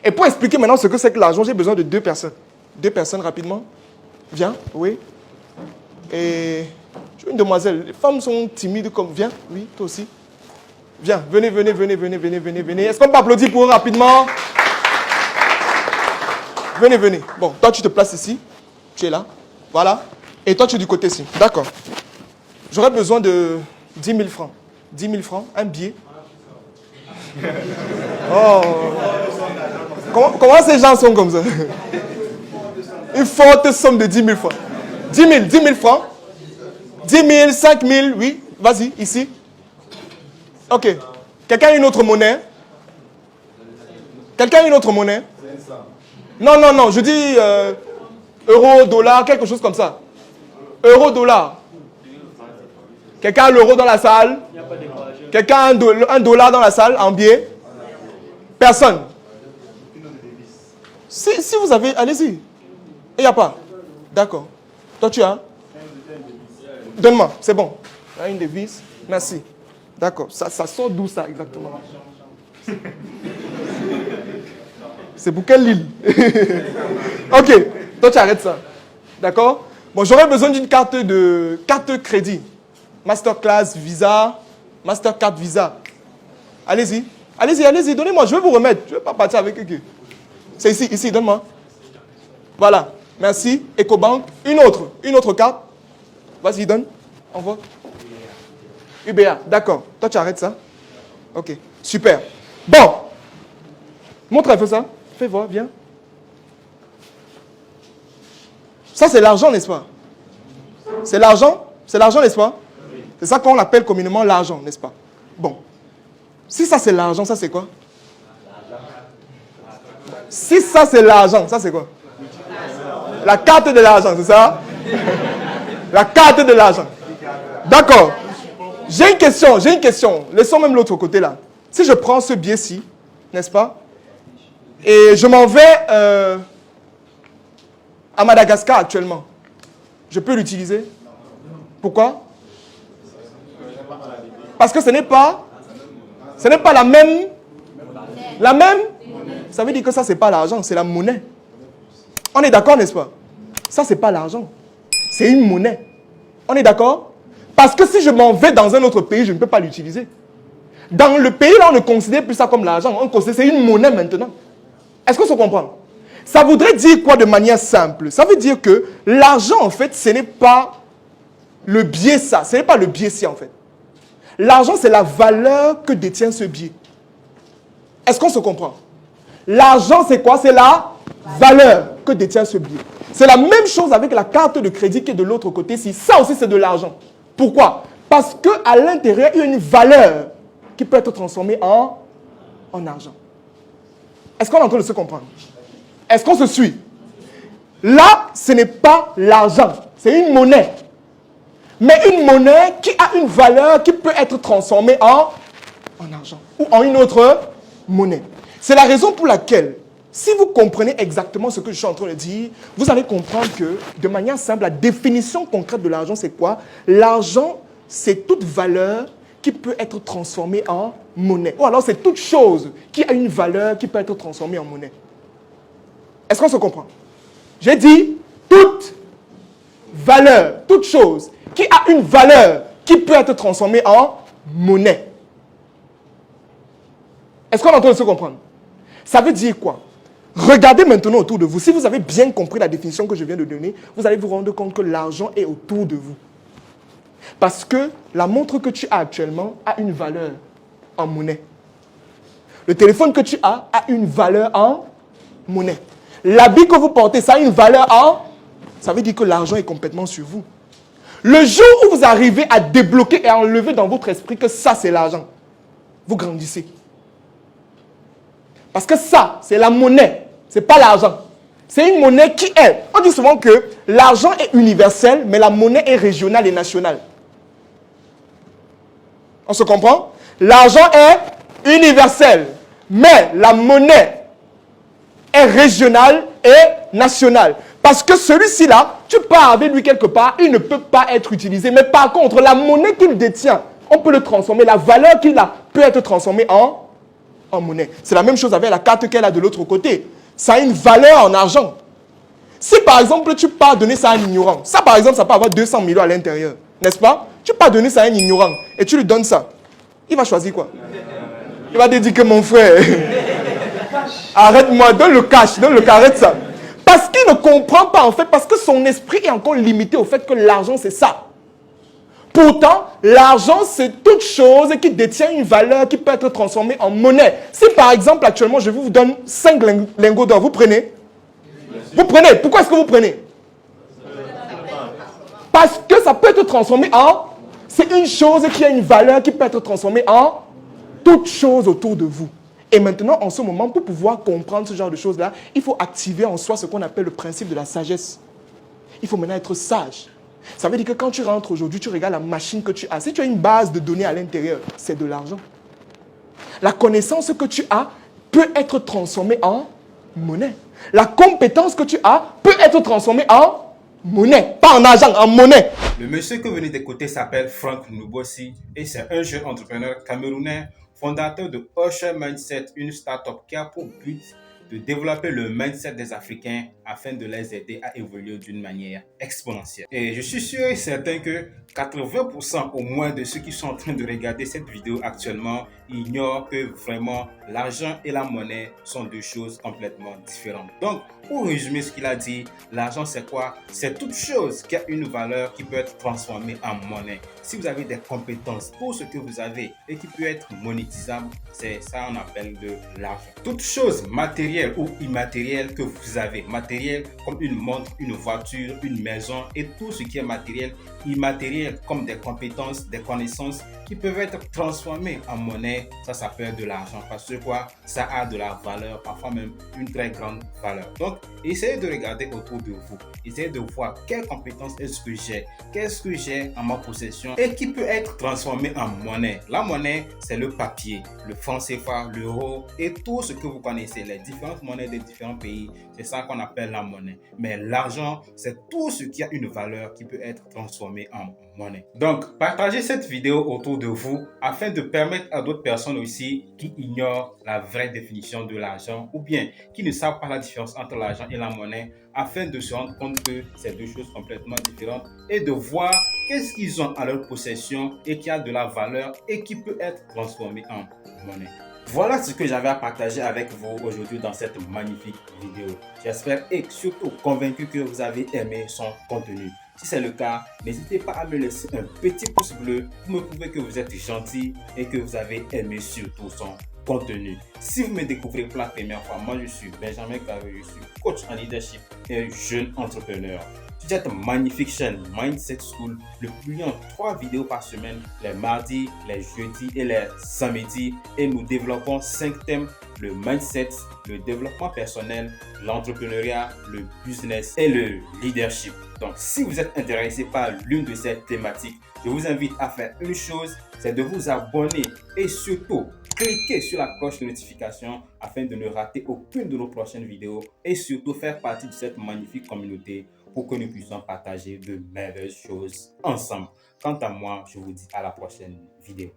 Et pour expliquer maintenant ce que c'est que l'argent, j'ai besoin de 2 personnes. 2 personnes rapidement. Viens, oui. Et je veux une demoiselle. Les femmes sont timides comme... Viens, oui, toi aussi. Viens, venez. Est-ce qu'on peut applaudir pour eux rapidement? Venez. Bon, toi tu te places ici. Tu es là. Voilà. Et toi tu es du côté ici. D'accord. J'aurais besoin de 10 000 francs. 10 000 francs, un billet. Oh. Comment ces gens sont comme ça? Une forte somme de 10 000 francs. 10 000 francs. 10 000, 5 000, oui. Vas-y, ici. Ok. Quelqu'un a une autre monnaie? Non, je dis euro, dollar, quelque chose comme ça. Euro, dollar. Quelqu'un a l'euro dans la salle? Quelqu'un a un dollar dans la salle en billet? Personne. Si vous avez, allez-y. Il n'y a pas. D'accord. Toi, tu as? Donne-moi, c'est bon. Une devise. Merci. D'accord. Ça sort d'où ça exactement? C'est pour quelle île? Ok. Toi, tu arrêtes ça. D'accord? Bon, j'aurais besoin d'une carte crédit. Masterclass, Visa, Mastercard, Visa. Allez-y, donnez-moi, je vais vous remettre. Je ne vais pas partir avec eux. C'est ici, donne-moi. Voilà, merci. Ecobank, une autre carte. Vas-y, donne, envoie. UBA, d'accord. Toi, tu arrêtes ça? Ok, super. Bon, montre un peu ça. Fais voir, viens. Ça, c'est l'argent, n'est-ce pas? C'est l'argent, n'est-ce pas? C'est ça qu'on appelle communément l'argent, n'est-ce pas? Bon. Si ça c'est l'argent, ça c'est quoi? Si ça c'est l'argent, ça c'est quoi? La carte de l'argent, c'est ça? La carte de l'argent. D'accord. J'ai une question. Laissons même l'autre côté là. Si je prends ce billet-ci, n'est-ce pas? Et je m'en vais à Madagascar actuellement. Je peux l'utiliser? Pourquoi? Parce que ce n'est pas la même. La même? Ça veut dire que ça, ce n'est pas l'argent, c'est la monnaie. On est d'accord, n'est-ce pas? Ça, ce n'est pas l'argent. C'est une monnaie. On est d'accord? Parce que si je m'en vais dans un autre pays, je ne peux pas l'utiliser. Dans le pays, là, on ne considère plus ça comme l'argent. On considère c'est une monnaie maintenant. Est-ce qu'on se comprend? Ça voudrait dire quoi de manière simple? Ça veut dire que l'argent, en fait, ce n'est pas le billet ça. Ce n'est pas le billet ci, en fait. L'argent, c'est la valeur que détient ce billet. Est-ce qu'on se comprend? L'argent, c'est quoi? C'est la valeur que détient ce billet. C'est la même chose avec la carte de crédit qui est de l'autre côté. Si ça aussi, c'est de l'argent. Pourquoi? Parce qu'à l'intérieur, il y a une valeur qui peut être transformée en argent. Est-ce qu'on est en train de se comprendre? Est-ce qu'on se suit? Là, ce n'est pas l'argent. C'est une monnaie. Mais une monnaie qui a une valeur qui peut être transformée en argent ou en une autre monnaie. C'est la raison pour laquelle, si vous comprenez exactement ce que je suis en train de dire, vous allez comprendre que, de manière simple, la définition concrète de l'argent, c'est quoi? L'argent, c'est toute valeur qui peut être transformée en monnaie. Ou alors, c'est toute chose qui a une valeur qui peut être transformée en monnaie. Est-ce qu'on se comprend? J'ai dit toute valeur, toute chose qui a une valeur qui peut être transformée en monnaie. Est-ce qu'on est en train de se comprendre? Ça veut dire quoi? Regardez maintenant autour de vous. Si vous avez bien compris la définition que je viens de donner, vous allez vous rendre compte que l'argent est autour de vous. Parce que la montre que tu as actuellement a une valeur en monnaie. Le téléphone que tu as a une valeur en monnaie. L'habit que vous portez, ça a une valeur en... Ça veut dire que l'argent est complètement sur vous. Le jour où vous arrivez à débloquer et à enlever dans votre esprit que ça, c'est l'argent, vous grandissez. Parce que ça, c'est la monnaie. Ce n'est pas l'argent. C'est une monnaie qui est... On dit souvent que l'argent est universel, mais la monnaie est régionale et nationale. On se comprend? L'argent est universel, mais la monnaie est régionale et nationale. Parce que celui-ci là, tu pars avec lui quelque part, il ne peut pas être utilisé. Mais par contre, la monnaie qu'il détient, on peut le transformer. La valeur qu'il a peut être transformée en en monnaie. C'est la même chose avec la carte qu'elle a de l'autre côté. Ça a une valeur en argent. Si par exemple, tu pars donner ça à un ignorant, ça par exemple, ça peut avoir 200 millions à l'intérieur, n'est-ce pas? Tu pars donner ça à un ignorant et tu lui donnes ça. Il va choisir quoi? Il va te dire que mon frère, arrête-moi, donne le cash, arrête ça. Parce qu'il ne comprend pas en fait, parce que son esprit est encore limité au fait que l'argent c'est ça. Pourtant, l'argent c'est toute chose qui détient une valeur qui peut être transformée en monnaie. Si par exemple actuellement je vous donne 5 lingots d'or, vous prenez? Vous prenez. Pourquoi est-ce que vous prenez? Parce que ça peut être transformé en... C'est une chose qui a une valeur qui peut être transformée en toute chose autour de vous. Et maintenant, en ce moment, pour pouvoir comprendre ce genre de choses-là, il faut activer en soi ce qu'on appelle le principe de la sagesse. Il faut maintenant être sage. Ça veut dire que quand tu rentres aujourd'hui, tu regardes la machine que tu as. Si tu as une base de données à l'intérieur, c'est de l'argent. La connaissance que tu as peut être transformée en monnaie. La compétence que tu as peut être transformée en monnaie. Pas en argent, en monnaie. Le monsieur que vous venez d'écouter s'appelle Franck Nubossi et c'est un jeune entrepreneur camerounais, fondateur de Usher Mindset, une start-up qui a pour but de développer le mindset des Africains afin de les aider à évoluer d'une manière exponentielle. Et je suis sûr et certain que 80% au moins de ceux qui sont en train de regarder cette vidéo actuellement ignorent que vraiment l'argent et la monnaie sont deux choses complètement différentes. Donc, pour résumer ce qu'il a dit, l'argent c'est quoi? C'est toute chose qui a une valeur qui peut être transformée en monnaie. Si vous avez des compétences, tout ce que vous avez et qui peut être monétisable, c'est ça qu'on appelle de l'argent. Toute chose matérielle ou immatérielle que vous avez, matériel comme une montre, une voiture, une maison et tout ce qui est matériel, immatériel comme des compétences, des connaissances qui peuvent être transformées en monnaie, ça peut être de l'argent parce que quoi? Ça a de la valeur, parfois même une très grande valeur. Donc, essayez de regarder autour de vous, essayez de voir quelles compétences est-ce que j'ai, qu'est-ce que j'ai en ma possession et qui peut être transformé en monnaie. La monnaie, c'est le papier, le franc CFA, l'euro et tout ce que vous connaissez, les différentes monnaies des différents pays, c'est ça qu'on appelle la monnaie. Mais l'argent, c'est tout ce qui a une valeur qui peut être transformé en monnaie. Donc, partagez cette vidéo autour de vous afin de permettre à d'autres personnes aussi qui ignorent la vraie définition de l'argent ou bien qui ne savent pas la différence entre l'argent et la monnaie afin de se rendre compte que c'est deux choses complètement différentes et de voir qu'est-ce qu'ils ont à leur possession et qui a de la valeur et qui peut être transformé en monnaie. Voilà ce que j'avais à partager avec vous aujourd'hui dans cette magnifique vidéo. J'espère et surtout convaincu que vous avez aimé son contenu. Si c'est le cas, n'hésitez pas à me laisser un petit pouce bleu pour me prouver que vous êtes gentil et que vous avez aimé surtout son contenu. Si vous me découvrez pour la première fois, moi je suis Benjamin Carré, je suis coach en leadership et jeune entrepreneur. Sur cette magnifique chaîne Mindset School, je publie 3 vidéos par semaine, les mardis, les jeudis et les samedis. Et nous développons 5 thèmes, le mindset, le développement personnel, l'entrepreneuriat, le business et le leadership. Donc, si vous êtes intéressé par l'une de ces thématiques, je vous invite à faire une chose, c'est de vous abonner et surtout, cliquez sur la cloche de notification afin de ne rater aucune de nos prochaines vidéos et surtout faire partie de cette magnifique communauté pour que nous puissions partager de merveilleuses choses ensemble. Quant à moi, je vous dis à la prochaine vidéo.